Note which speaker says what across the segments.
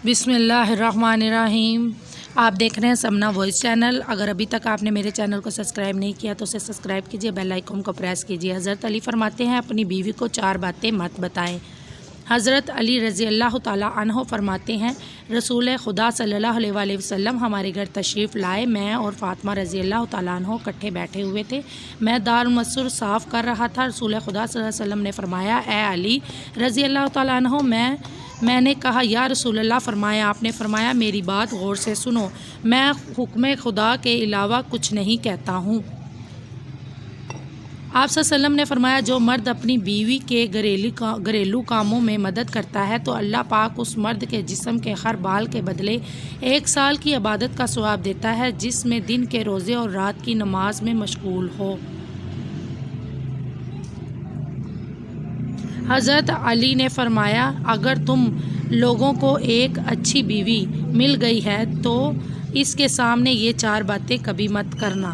Speaker 1: बिस्मिल्लाहिर्रहमानिर्रहीम। आप देख रहे हैं समना वॉइस चैनल। अगर अभी तक आपने मेरे चैनल को सब्सक्राइब नहीं किया तो उसे सब्सक्राइब कीजिए, बेल आइकन को प्रेस कीजिए। हज़रत अली फरमाते हैं, अपनी बीवी को 4 बातें मत बताएं। हज़रत अली रज़ी अल्लाह ताला अन्हो फरमाते हैं, रसूल खुदा सल्लल्लाहु अलैहि वसल्लम हमारे घर तशरीफ़ लाए। मैं और फ़ातिमा रज़ी अल्लाह ताला अन्हो इकट्ठे बैठे हुए थे। मैं दारुल मसूर साफ़ कर रहा था। रसूल खुदा सल्लल्लाहु अलैहि वसल्लम ने फरमाया, ए अली रज़ी अल्लाह ताला अन्हो, मैंने कहा, या रसूल अल्लाह। फरमाया, आपने फरमाया, मेरी बात गौर से सुनो, मैं हुक्म खुदा के अलावा कुछ नहीं कहता हूँ। आप सल्लम ने फरमाया, जो मर्द अपनी बीवी के घरेलू कामों में मदद करता है तो अल्लाह पाक उस मर्द के जिस्म के हर बाल के बदले 1 साल की इबादत का सवाब देता है, जिसमें दिन के रोज़े और रात की नमाज में मशगूल हो। हज़रत अली ने फरमाया, अगर तुम लोगों को एक अच्छी बीवी मिल गई है तो इसके सामने ये 4 बातें कभी मत करना।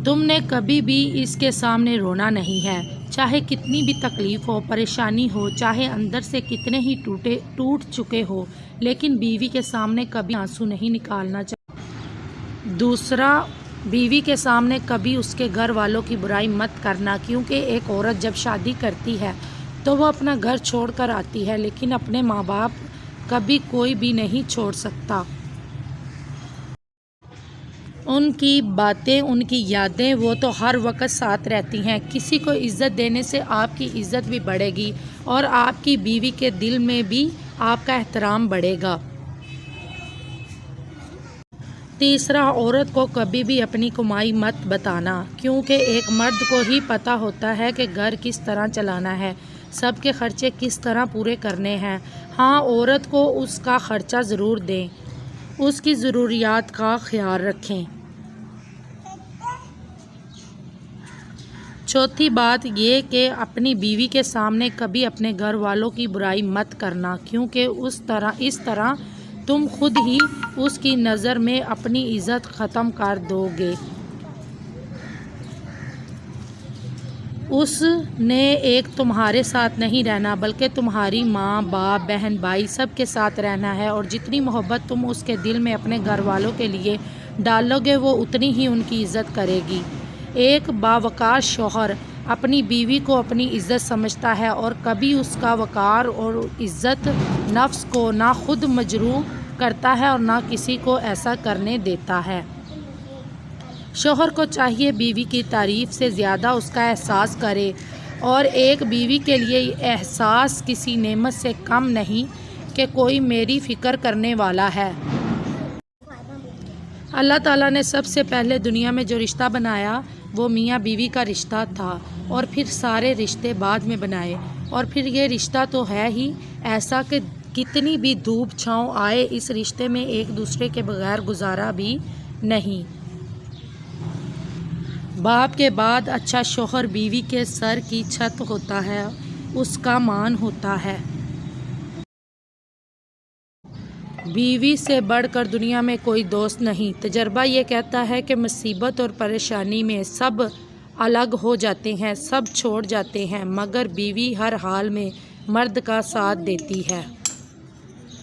Speaker 1: तुमने कभी भी इसके सामने रोना नहीं है, चाहे कितनी भी तकलीफ़ हो, परेशानी हो, चाहे अंदर से कितने ही टूट चुके हो, लेकिन बीवी के सामने कभी आंसू नहीं निकालना चाहिए। दूसरा, बीवी के सामने कभी उसके घर वालों की बुराई मत करना, क्योंकि एक औरत जब शादी करती है तो वो अपना घर छोड़कर आती है, लेकिन अपने माँ बाप कभी कोई भी नहीं छोड़ सकता। उनकी बातें, उनकी यादें, वो तो हर वक्त साथ रहती हैं। किसी को इज़्ज़त देने से आपकी इज़्ज़त भी बढ़ेगी और आपकी बीवी के दिल में भी आपका एहतराम बढ़ेगा। तीसरा, औरत को कभी भी अपनी कमाई मत बताना, क्योंकि एक मर्द को ही पता होता है कि घर किस तरह चलाना है, सबके खर्चे किस तरह पूरे करने हैं। हाँ, औरत को उसका खर्चा ज़रूर दें, उसकी ज़रूरियात का ख्याल रखें। चौथी बात ये कि अपनी बीवी के सामने कभी अपने घर वालों की बुराई मत करना, क्योंकि इस तरह तुम खुद ही उसकी नज़र में अपनी इज़्ज़त ख़त्म कर दोगे। उसने एक तुम्हारे साथ नहीं रहना, बल्कि तुम्हारी माँ, बाप, बहन, भाई सब के साथ रहना है, और जितनी मोहब्बत तुम उसके दिल में अपने घर वालों के लिए डालोगे वो उतनी ही उनकी इज़्ज़त करेगी। एक बावकार शौहर अपनी बीवी को अपनी इज़्ज़त समझता है और कभी उसका वक़ार और इज़्ज़त नफ्स को ना खुद मजरूह करता है और ना किसी को ऐसा करने देता है। शौहर को चाहिए बीवी की तारीफ़ से ज़्यादा उसका एहसास करे, और एक बीवी के लिए एहसास किसी नेमत से कम नहीं कि कोई मेरी फ़िक्र करने वाला है। अल्लाह ताला ने सबसे पहले दुनिया में जो रिश्ता बनाया वो मियाँ बीवी का रिश्ता था, और फिर सारे रिश्ते बाद में बनाए, और फिर ये रिश्ता तो है ही ऐसा कि कितनी भी धूप छाँव आए, इस रिश्ते में एक दूसरे के बगैर गुजारा भी नहीं। बाप के बाद अच्छा शौहर बीवी के सर की छत होता है, उसका मान होता है। बीवी से बढ़कर दुनिया में कोई दोस्त नहीं। तजर्बा ये कहता है कि मुसीबत और परेशानी में सब अलग हो जाते हैं, सब छोड़ जाते हैं, मगर बीवी हर हाल में मर्द का साथ देती है।